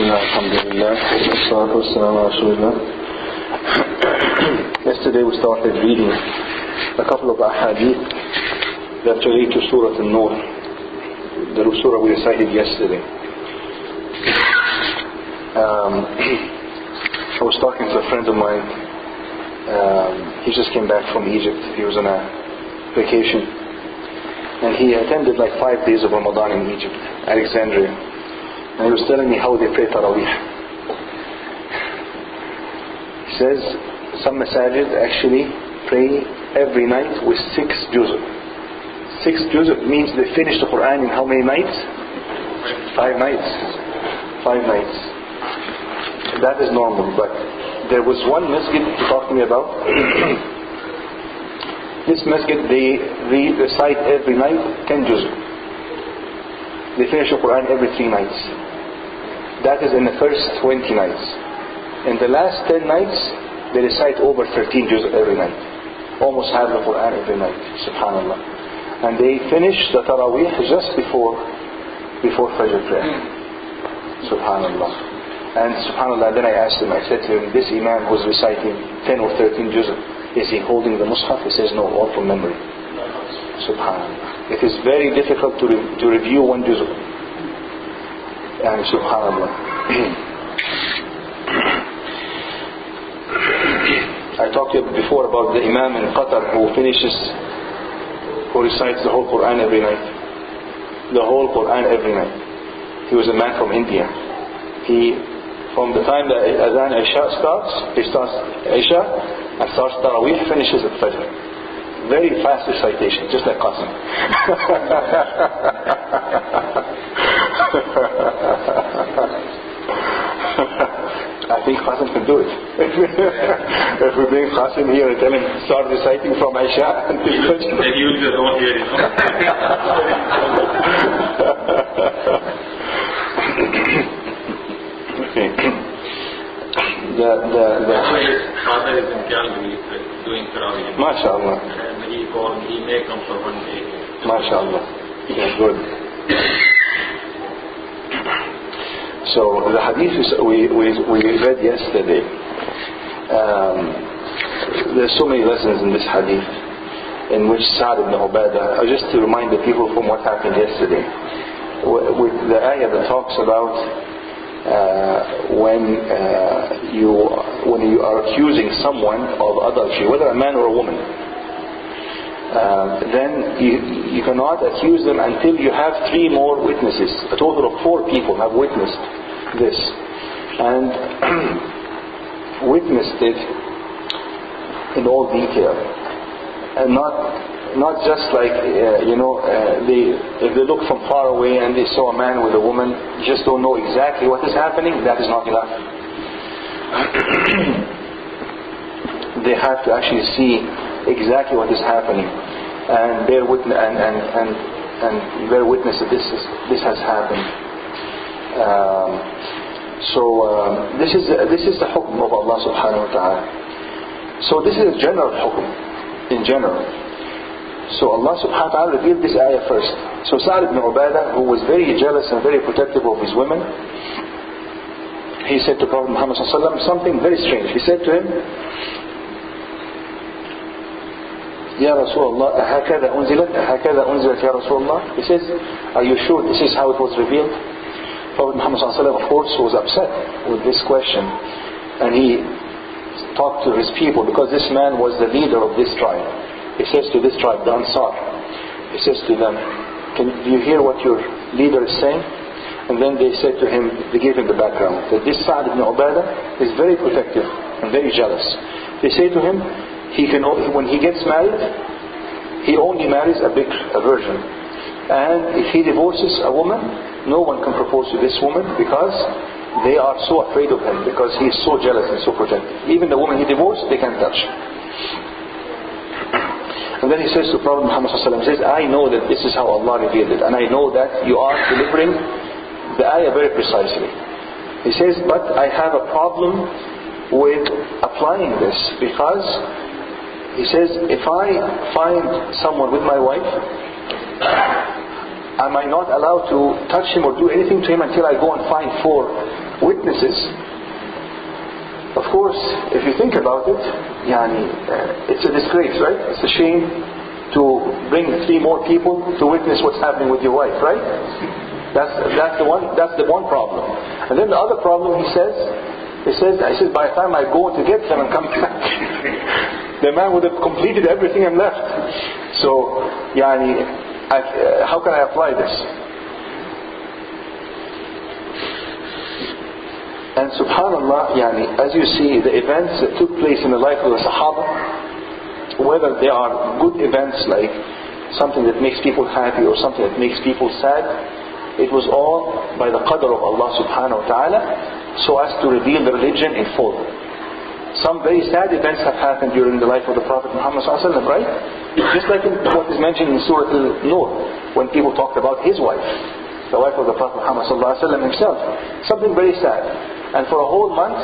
Alhamdulillah. Yesterday we started reading a couple of ahadith that relate to Surat Al-Noor, the surah we recited yesterday. I was talking to a friend of mine. He just came back from Egypt. He was on a vacation, and he attended like 5 days of Ramadan in Egypt, Alexandria. And he was telling me how they pray Taraweeh. He says some masajid actually pray every night with 6 juz. 6 juz means they finish the Quran in how many nights? 5 nights. 5 nights. That is normal, but there was one masjid he talked to me about. This masjid, they recite every night 10 juz. They finish the Quran every 3 nights. That is in the first 20 nights. In the last 10 nights, they recite over 13 juz every night. Almost half the Quran every night. Subhanallah. And they finish the Taraweeh just before Fajr prayer. Subhanallah. And Subhanallah, then I asked him, I said to him, this Imam who's reciting 10 or 13 juz, is he holding the Mus'haf? He says, no, all from memory. Subhanallah. It is very difficult to review one juz. And Subhanallah. I talked to you before about the Imam in Qatar who recites the whole Quran every night. The whole Quran every night. He was a man from India. From the time the Adhan Isha starts, he starts Isha and starts Taraweeh, finishes at Fajr. Very fast recitation, just like Qasim. I think Qasim can do it. If we bring Qasim here and tell him start reciting from Isha until Fajr. Then you will be the one here, Okay. My father is in Calgary doing Tarawih. MashaAllah. And he may come for one day. MashaAllah. Yeah, good. So the hadith we read yesterday, there's so many lessons in this hadith in which Sa'd ibn Ubadah, just to remind the people from what happened yesterday, with the ayah that talks about when you are accusing someone of adultery, whether a man or a woman, then you cannot accuse them until you have 3 more witnesses. A total of 4 people have witnessed this, and witnessed it in all detail, and not just like if they look from far away and they saw a man with a woman, just don't know exactly what is happening. That is not enough. They have to actually see exactly what is happening and bear witness and bear witness that this has happened. This is the hukm of Allah subhanahu wa ta'ala. So this is a general hukm in general. So Allah subhanahu wa ta'ala revealed this ayah first. So Sa'd ibn Ubadah, who was very jealous and very protective of his women, he said to Prophet Muhammad sallallahu alaihi wasallam something very strange. He said to him, Ya Rasulullah, أهكذا أنزلت Ya Rasulullah. He says, are you sure this is how it was revealed? Prophet Muhammad sallallahu alaihi wasallam, of course, was upset with this question, and he talked to his people, because this man was the leader of this tribe. He says to this tribe, the Ansar, he says to them, do you hear what your leader is saying? And then they said to him, they gave him the background, that this Sa'd ibn Ubadah is very protective and very jealous. They say to him, when he gets married, he only marries a virgin. And if he divorces a woman, no one can propose to this woman, because they are so afraid of him, because he is so jealous and so protective. Even the woman he divorced, they can't touch. And then he says to Prophet Muhammad sallallahu alaihi wasallam, I know that this is how Allah revealed it, and I know that you are delivering the ayah very precisely. He says, but I have a problem with applying this, because he says, if I find someone with my wife, am I not allowed to touch him or do anything to him until I go and find 4 witnesses. Of course, if you think about it, it's a disgrace, right? It's a shame to bring 3 more people to witness what's happening with your wife, right? That's the one problem. And then the other problem, he says, by the time I go to get them and come back, the man would have completed everything and left. So, how can I apply this? And subhanallah, as you see, the events that took place in the life of the Sahaba, whether they are good events like something that makes people happy or something that makes people sad, it was all by the qadr of Allah subhanahu wa ta'ala, so as to reveal the religion in full. Some very sad events have happened during the life of the Prophet Muhammad sallallahu alaihi wasallam, right? Just like what is mentioned in Surat Al-Noor, when people talked about his wife, the wife of the Prophet Muhammad sallallahu alaihi wasallam himself. Something very sad. And for a whole month,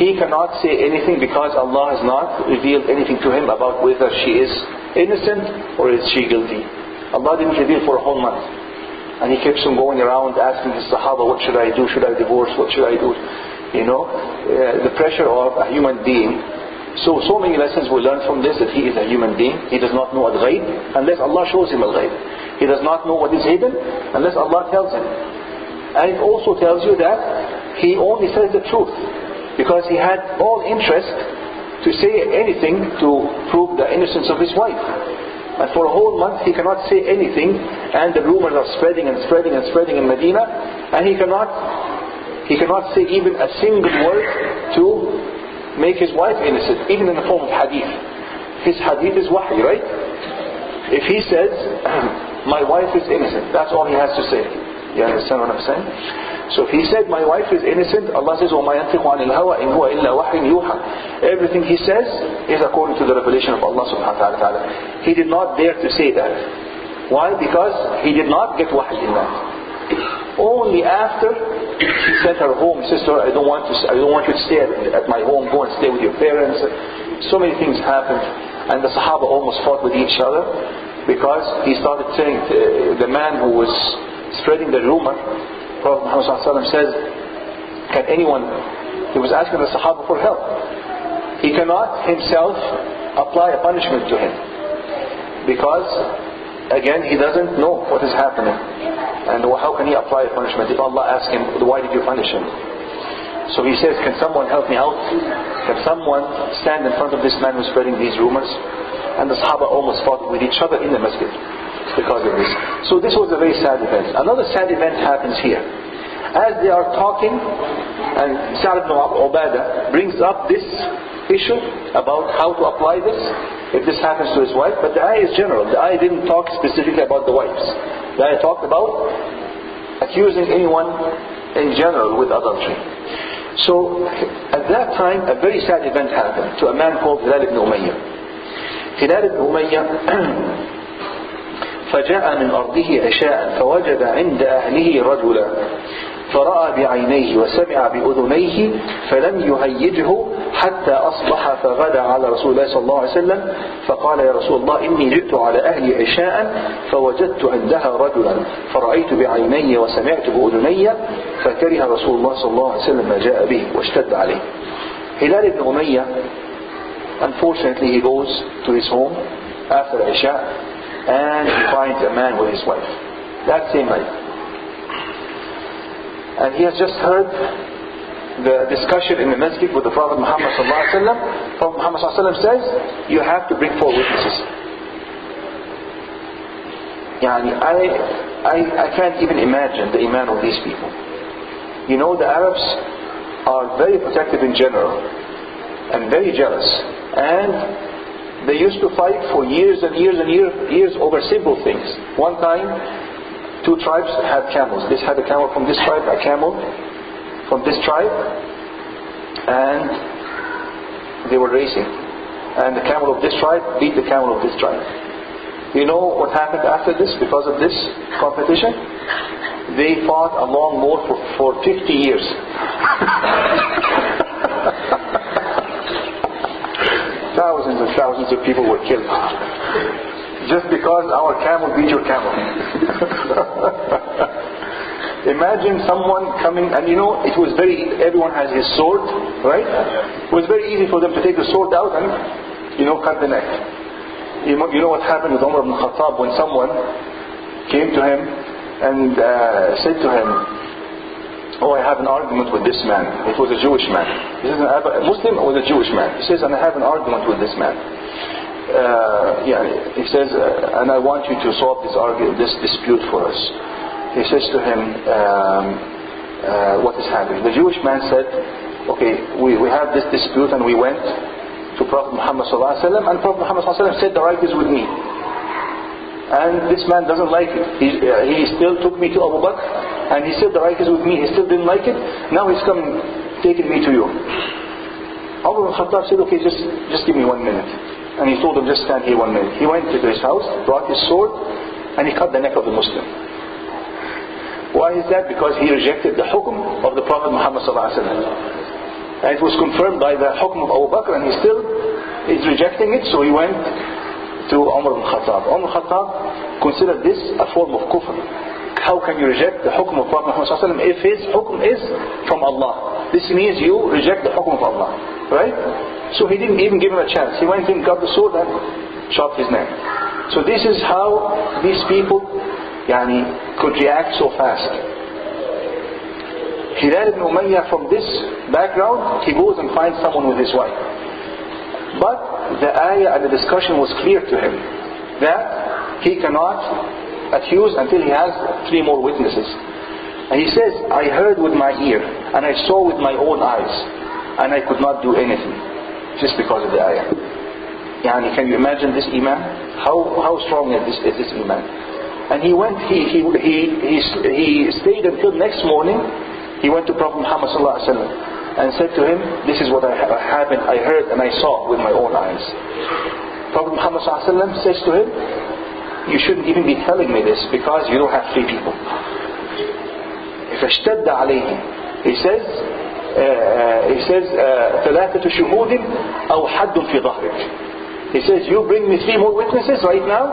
he cannot say anything because Allah has not revealed anything to him about whether she is innocent or is she guilty. Allah didn't reveal for a whole month. And he keeps on going around asking his Sahaba, what should I do? Should I divorce? What should I do? The pressure of a human being. So many lessons we learn from this, that he is a human being. He does not know al-ghayb unless Allah shows him al-ghayb. He does not know what is hidden unless Allah tells him. And it also tells you that he only says the truth because he had all interest to say anything to prove the innocence of his wife. And for a whole month he cannot say anything, and the rumors are spreading and spreading and spreading in Medina, and he cannot say even a single word to make his wife innocent, even in the form of hadith. His hadith is wahy, right? If he says, my wife is innocent, that's all he has to say. You understand what I'm saying? So if he said, my wife is innocent, Allah says, وَمَا يَنْطِقُ عَنِ الْهَوَىٰ إِنْ هُوَ إِلَّا وَحْيٌ يُوحَىٰ. Everything he says is according to the revelation of Allah subhanahu wa ta'ala. He did not dare to say that. Why? Because he did not get wahy in that. Only after he sent her home, he says to her, I don't want you to stay at my home, go and stay with your parents. So many things happened, and the Sahaba almost fought with each other because he started saying, the man who was spreading the rumor, Prophet Muhammad says, he was asking the Sahaba for help. He cannot himself apply a punishment to him because, again, he doesn't know what is happening. And how can he apply a punishment if Allah asks him, why did you punish him? So he says, can someone help me out? Can someone stand in front of this man who's spreading these rumors? And the Sahaba almost fought with each other in the masjid because of this. So this was a very sad event. Another sad event happens here. As they are talking, and Sa'd ibn Ubadah brings up this issue about how to apply this if this happens to his wife, but the ayah is general. The ayah didn't talk specifically about the wives. The ayah talked about accusing anyone in general with adultery. So at that time a very sad event happened to a man called Hilal ibn Umayyah. Hilal ibn Umayyah فجاء من أرضه عشاء فوجد عند أهله رجلا فرأى بعينيه وسمع بأذنيه فلم يهيجه حتى أصبح فغدا على رسول الله صلى الله عليه وسلم فقال يا رسول الله إني جئت على أهلي عشاء فوجدت عندها رجلا فرأيت بعيني وسمعت بأذني فكره رسول الله صلى الله عليه وسلم ما جاء به واشتد عليه. Hilal ibn Umayyah, unfortunately, he goes to his home after Isha and he finds a man with his wife that same night. And he has just heard the discussion in the masjid with the Prophet Muhammad sallallahu alaihi wasallam. Prophet Muhammad sallallahu alaihi wasallam says, you have to bring 4 witnesses. I can't even imagine the iman of these people. The Arabs are very protective in general and very jealous, and they used to fight for years and years and years over simple things. One time 2 tribes had camels. This had a camel from this tribe, a camel from this tribe, and they were racing. And the camel of this tribe beat the camel of this tribe. You know what happened after this because of this competition? They fought a long war for 50 years. Thousands and thousands of people were killed just because our camel beat your camel. Imagine someone coming, and it was everyone has his sword, right? It was very easy for them to take the sword out and, cut the neck. You know what happened with Umar ibn Khattab when someone came to him and said to him, "Oh, I have an argument with this man." It was a Jewish man. He says, a Muslim was a Jewish man. He says, "And I have an argument with this man." He says, "And I want you to solve this dispute for us." He says to him, "What is happening?" The Jewish man said, "Okay, we have this dispute, and we went to Prophet Muhammad sallallahu alaihi wasallam, and Prophet Muhammad sallallahu alaihi wasallam said the right is with me. And this man doesn't like it. He still took me to Abu Bakr, and he said the right is with me. He still didn't like it. Now he's come taking me to you." Umar ibn Khattab said, "Okay, just give me 1 minute." And he told him, "Just stand here 1 minute." He went to his house, brought his sword, and he cut the neck of the Muslim. Why is that? Because he rejected the hukum of the Prophet Muhammad sallallahu alaihi wasallam. And it was confirmed by the hukum of Abu Bakr, and he still is rejecting it. So he went to Umar ibn Khattab. Umar ibn Khattab considered this a form of kufr. How can you reject the hukum of Prophet Muhammad sallallahu alaihi wasallam if his hukum is from Allah? This means you reject the hukum of Allah, right? So he didn't even give him a chance. He went in, got the sword, and chopped his neck. So this is how these people could react so fast. Hilal ibn Umayyah, from this background, he goes and finds someone with his wife. But the ayah and the discussion was clear to him that he cannot accuse until he has 3 more witnesses. And he says, "I heard with my ear and I saw with my own eyes, and I could not do anything," just because of the ayah. Can you imagine this iman? How strong is this iman? And he went. He stayed until next morning. He went to Prophet Muhammad sallallahu alaihi wasallam and said to him, "This is what I heard and I saw with my own eyes." Prophet Muhammad sallallahu alaihi wasallam says to him, "You shouldn't even be telling me this because you don't have 3 people." فاشتد عليه. He says ثلاثة شهود أو حد في ظهرك. He says, "You bring me 3 more witnesses right now,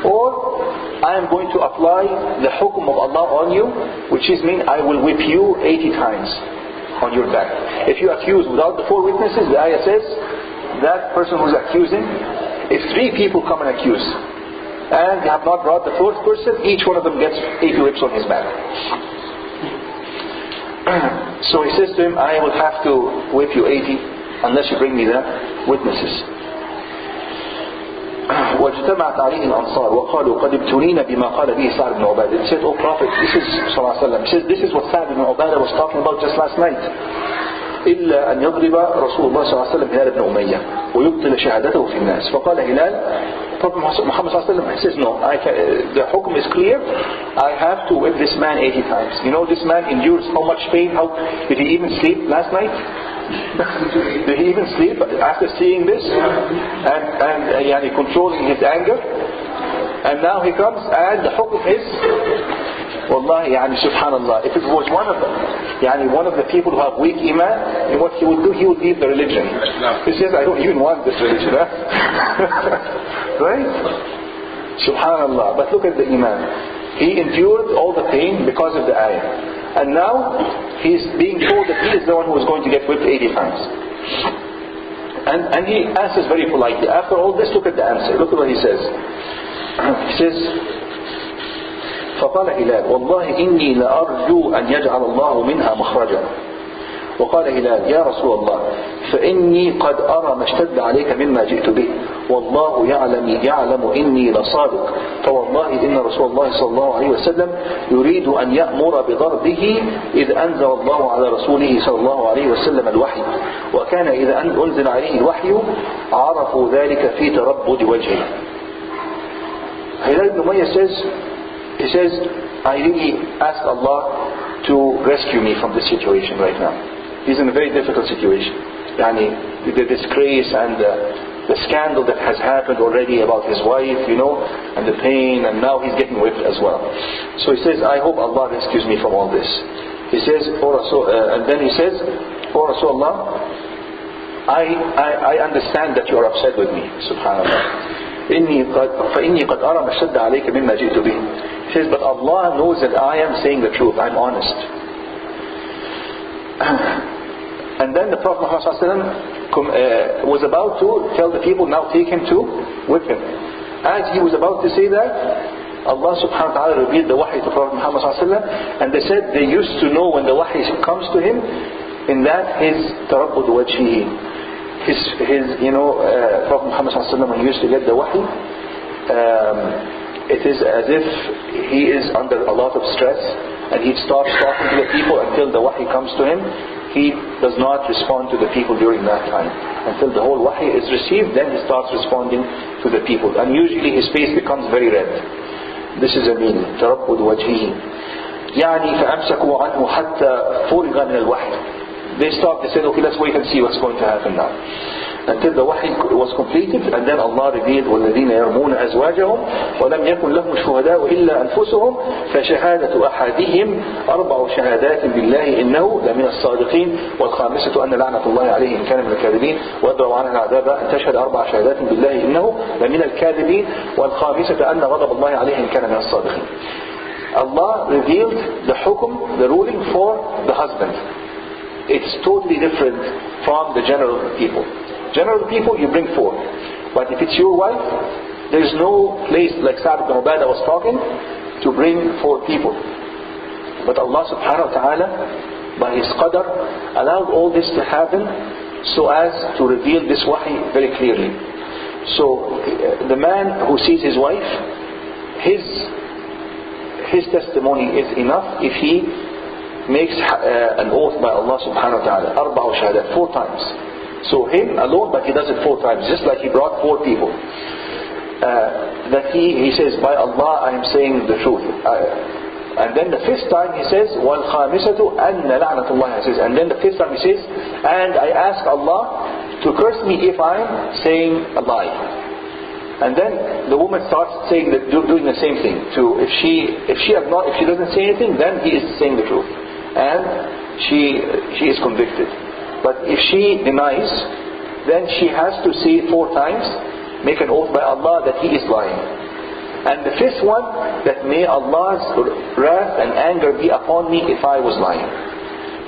or I am going to apply the hukum of Allah on you, which is mean I will whip you 80 times on your back." If you accuse without the 4 witnesses, the ayah says that person who's accusing, if 3 people come and accuse and they have not brought the 4th person, each one of them gets 80 whips on his back. So he says to him, "I will have to whip you 80 unless you bring me the witnesses." واجتمعت عليه الأنصار وقالوا قد ابتلينا بما قال به سعد بن عبادة. He said, "Oh Prophet, this is sallallahu alaihi wasallam. He says, this is what Sa'd ibn Ubadah was talking about just last night. إلا أن يضرب رسول الله صلى الله عليه وسلم هلال بن أمية ويبطل شهادته في الناس." فقال هلال, Prophet Muhammad صلى الله عليه وسلم says, "No, the hukum is clear. I have to whip this man 80 times. This man endures how much pain. Did he even sleep last night? Did he even sleep after seeing this and controlling his anger? And now he comes and the hukum is, wallahi, subhanallah, if it was one of them, one of the people who have weak iman, and what he would do, he would leave the religion. He says, "I don't even want this religion." Right? Subhanallah. But look at the iman. He endured all the pain because of the ayah. And now he's being told that he is the one who is going to get whipped 80 times. And he answers very politely. After all this, look at the answer. Look at what he says. He says, فقال هلال والله إني لأرجو أن يجعل الله منها مخرجا. وقال هلال يا رسول الله فإني قد أرى ما اشتد عليك مما جئت به والله يعلم إني لصادق فوالله إن رسول الله صلى الله عليه وسلم يريد أن يأمر بضربه إذ أنزل الله على رسوله صلى الله عليه وسلم الوحي وكان إذا أنزل عليه الوحي عرفوا ذلك في تربد وجهه. Hilal ibn Umayyah he says, "I really ask Allah to rescue me from this situation right now. He's in a very difficult situation. The disgrace and the scandal that has happened already about his wife, and the pain, and now he's getting whipped as well. So he says, I hope Allah rescues me from all this." He says, and then he says, "Oh Rasulullah, I understand that you are upset with me, subhanallah. فإني قد أرى ما اشتد عليك مما جئت به." He says, but Allah knows that I am saying the truth, I'm honest. And then the Prophet ﷺ was about to tell the people, now take him to whip him. As he was about to say that, Allah subhanahu wa ta'ala revealed the wahi to Prophet Muhammad ﷺ, and they said they used to know when the wahi comes to him, in that his tarabbud wajhihi, Prophet Muhammad ﷺ, when he used to get the wahi, it is as if he is under a lot of stress, and he starts talking to the people until the wahi comes to him. He does not respond to the people during that time. Until the whole wahi is received, then he starts responding to the people. And usually his face becomes very red. This is a meaning. تربد وجهه. يعني فأمسكوا عنه حتى فرغ من الوحي. They stopped, they said, okay, let's wait and see what's going to happen now. Until the wahi was completed, and then Allah revealed وَالَّذِينَ يَرْمُونَ أَزْوَاجَهُمْ وَلَمْ يَكُنْ لَهُمْ شُهَدَاءُ إِلَّا أَنفُسُهُمْ فَشَهَادَةُ أَحَدِهِمْ 4 شهادات بالله إِنَّهُ لَمِنَ الصَّادِقِينَ وَالْخَامِسَةُ أَنَّ لَعْنَةَ اللَّهِ عَلَيْهِ إِنْ كَانَ مِنَ الْكَاذِبِينَ وَيَدْرَأُ عَنْهَا الْعَذَابَ أَنْ تَشْهَدَ 4 شهادات بالله إِنَّهُ لَمِنَ الْكَاذِبِينَ وَالْخَامِسَةُ أَنَّ غَضَبَ اللَّهِ عَلَيْهِ إِنْ كَانَ مِنَ الصَّادِقِينَ. Allah revealed the hukum, the ruling for the husband. It's totally different from the general people. General people, you bring 4. But if it's your wife, there's no place like Sa'd ibn Ubadah was talking to bring 4 people. But Allah subhanahu wa ta'ala, by His qadar, allowed all this to happen so as to reveal this wahi very clearly. So the man who sees his wife, his testimony is enough if he makes an oath by Allah subhanahu wa ta'ala, 4 shahadat, 4 times. So him alone, but he does it 4 times, just like he brought 4 people. That he says, by Allah I am saying the truth. And then the 5th time he says, وَالْخَامِسَةُ أَنَّ لَعْنَةُ اللَّهِ says. And then the 5th time he says, and I ask Allah to curse me if I am saying a lie. And then the woman starts saying that, doing the same thing. If she doesn't say anything, then he is saying the truth, and she is convicted. But if she denies, then she has to say 4 times, make an oath by Allah that he is lying. And the 5th one, that may Allah's wrath and anger be upon me if I was lying.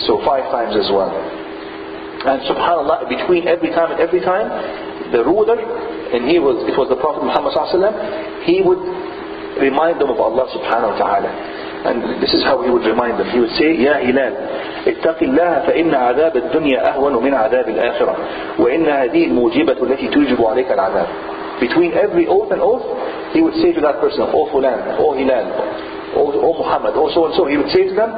So 5 times as well. And subhanAllah, between every time and every time, the ruler, and it was the Prophet Muhammad ﷺ, he would remind them of Allah subhanahu wa ta'ala. And this is how he would remind them. He would say, يا هلال اتق الله فإن عذاب الدنيا أهون من عذاب الآخرة وإن هذه الموجبة التي توجب عليك العذاب. Between every oath and oath, he would say to that person, O Fulan, O Hilal, O Muhammad, O so and so. He would say to them,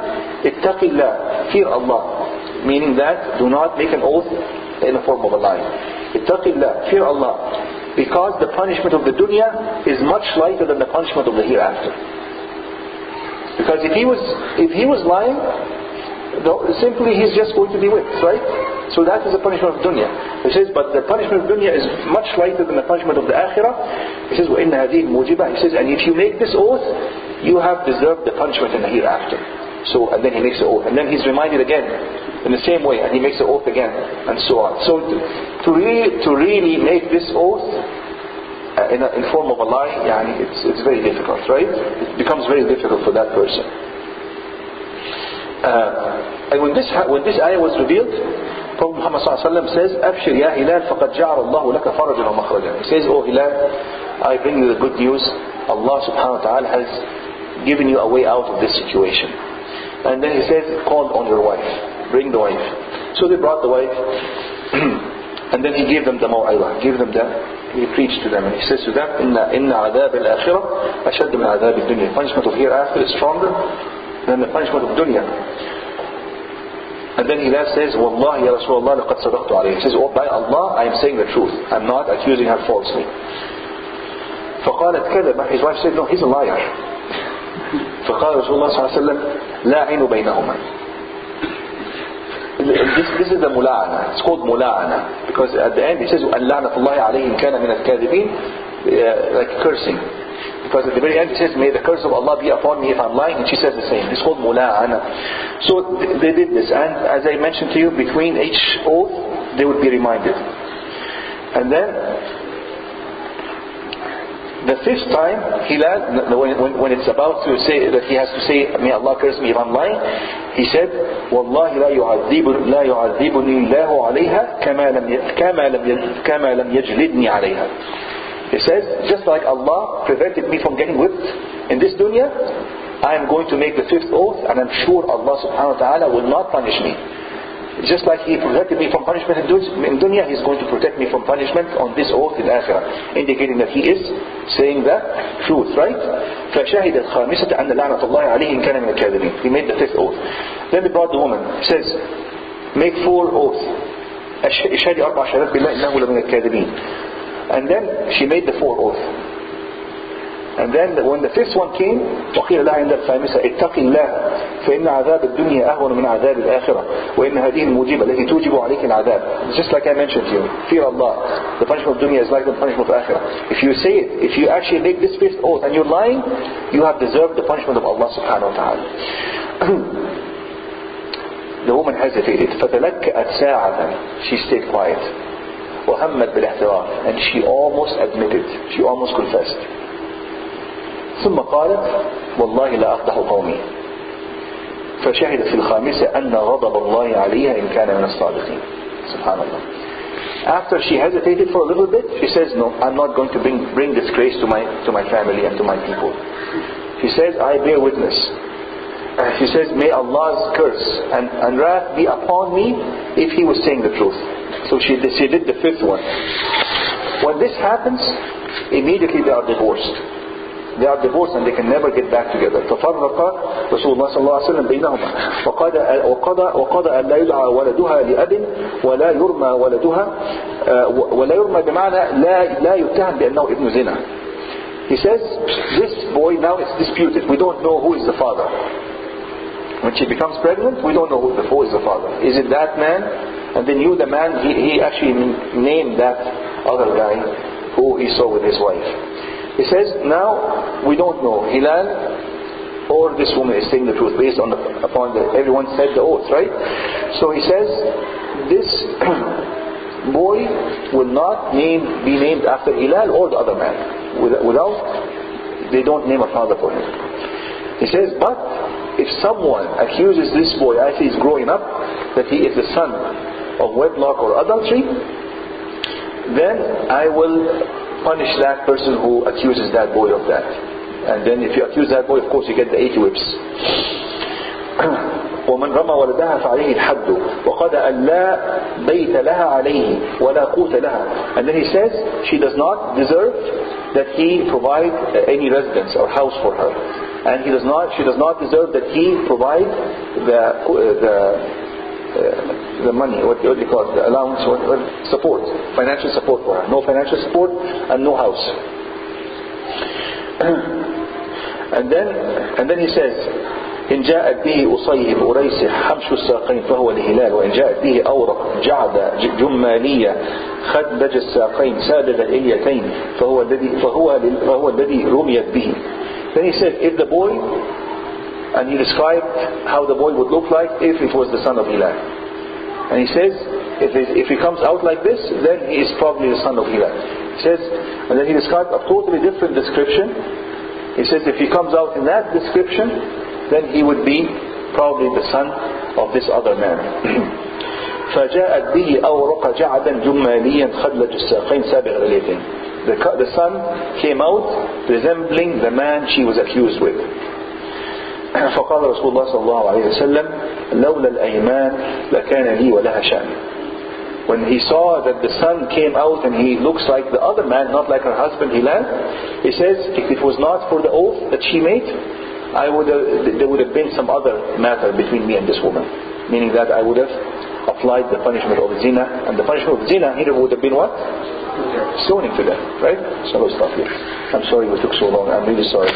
اتق الله, fear Allah. Meaning that, do not make an oath in the form of a lie. اتق الله, fear Allah. Because the punishment of the dunya is much lighter than the punishment of the hereafter. Because if he was lying, simply he's just going to be whipped, right? So that is the punishment of dunya. He says, but the punishment of dunya is much lighter than the punishment of the akhirah. He says, وَإِنَّ هَذِهِ الْمُوجِبَةِ. He says, and if you make this oath, you have deserved the punishment in the hereafter. So, and then he makes the oath. And then he's reminded again, in the same way, and he makes the oath again, and so on. So to really make this oath in form of a lie, it's very difficult, right? It becomes very difficult for that person. And when this ayah was revealed, Prophet Muhammad says, أبشر يا هلال فقد جعل الله لك فرجا ومخرجا. He says, Oh Hilal, I bring you the good news. Allah subhanahu wa ta'ala has given you a way out of this situation. And then he says, call on your wife. Bring the wife. So they brought the wife. And then he gave them the maw'idah. He preached to them. And he says to them, إِنَّ عَذَابَ الْآخِرَةِ أَشَدُّ مِنْ عَذَابِ الدُّنْيَا. The punishment of hereafter is stronger than the punishment of dunya. And then he says, وَاللَّهِ يَا رَسُولَ اللَّهِ لَقَدْ صَدَقْتُ عَلَيْهِ. He says, oh, by Allah, I am saying the truth. I'm not accusing her falsely. فقالت كذب. His wife said, no, he's a liar. فقال رسول الله صلى الله عليه وسلم لا عين بينهما. This is the mula'ana. It's called mula'ana. Because at the end he says, اللعنة الله عليهم كان من الكاذبين, like cursing. Because at the very end he says, may the curse of Allah be upon me if I'm lying, and she says the same. It's called mula'ana. So they did this, and as I mentioned to you, between each oath they would be reminded. And then The fifth time, Hilal, when it's about to say that he has to say, may Allah curse me if I'm lying, he said, والله لا يعذبني الله عليها كما لم يجلدني عليها. He says, just like Allah prevented me from getting whipped in this dunya, I am going to make the fifth oath, and I'm sure Allah subhanahu wa ta'ala will not punish me. Just like He protected me from punishment in dunya, He's going to protect me from punishment on this oath in akhirah, indicating that He is saying the truth, right? فَشَهِدَ الْخَامِسَةَ أَنَّ لَعْنَةَ اللَّهِ عَلَيْهِ إِنْ كَانَ مِنَ الْكَاذِبِينَ. He made the fifth oath. Then they brought the woman. He says, make 4 oaths. اشهدي 4 شهادات بالله إنه لمن الكاذبين. And then she made the 4 oaths. And then when the fifth one came, وقيل لها عند الخامسة اتق الله فإن عذاب الدنيا أهون من عذاب الآخرة وإن هذه الموجبة التي توجب عليك العذاب. Just like I mentioned to you, fear Allah. The punishment of dunya is like the punishment of akhirah. If you say it, if you actually make this fifth oath and you're lying, you have deserved the punishment of Allah subhanahu wa ta'ala. The woman hesitated. فتلكأت ساعة. She stayed quiet. وهمت بالاعتراف. And she almost admitted. She almost confessed. ثم قالت والله لا أفضح قومي فشهدت في الخامسة أن غضب الله عليها إن كان من الصادقين. Subhanallah. After she hesitated for a little bit, she says, no, I'm not going to bring disgrace to my family and to my people. She says, I bear witness. She says, may Allah's curse and wrath be upon me if he was saying the truth. So she did the fifth one. When this happens, immediately they are divorced. They are divorced and they can never get back together. ففرق رسول الله صلى الله عليه وسلم بينهما وقضى أن لا يدعى ولدها لأب ولا يرمى ولدها ولا يرمى بمعنى لا يتهم بأنه ابن زنا. He says this boy now is disputed. We don't know who is the father. When she becomes pregnant, we don't know who is the father. Is it that man? And they knew the man. He actually named that other guy who he saw with his wife. He says, now we don't know. Hilal or this woman is saying the truth based upon everyone said the oath, right? So he says, this boy will not be named after Hilal or the other man. Without, they don't name a father for him. He says, but if someone accuses this boy as he's growing up that he is the son of wedlock or adultery, then I will punish that person who accuses that boy of that. And then if you accuse that boy, of course you get the 80 whips. ومن رمى ولدها فعليه الحد وقد أن لا بيت لها عليه ولا قوت لها. And then he says she does not deserve that he provide any residence or house for her, and she does not deserve that he provide the money, what do you call it, the allowance, support, financial support for her. No financial support and no house. And then he says, إن جاءت به أصيب أريسح حمش الساقين فهو الهلال وإن جاءت به أورق جعد جمالية خدج الساقين سادد الإليتين فهو الذي رميت به. Then he said, if the boy, and he described how the boy would look like if it was the son of Hilal. And he says, if he comes out like this, then he is probably the son of Hilal. He says, and then he described a totally different description. He says, if he comes out in that description, then he would be probably the son of this other man. فجاءت به أورق جعدا جماليا خدلج الساقين سابغ اليتين. The son came out resembling the man she was accused with. فقال رسول الله صلى الله عليه وسلم لولا الأيمان لكان لي ولها شأن. When he saw that the son came out and he looks like the other man, not like her husband Hilal, he says, if it was not for the oath that she made, there would have been some other matter between me and this woman. Meaning that I would have applied the punishment of zina, and the punishment of zina here would have been what? Stoning to them, right? So we'll stop here. I'm sorry we took so long. I'm really sorry.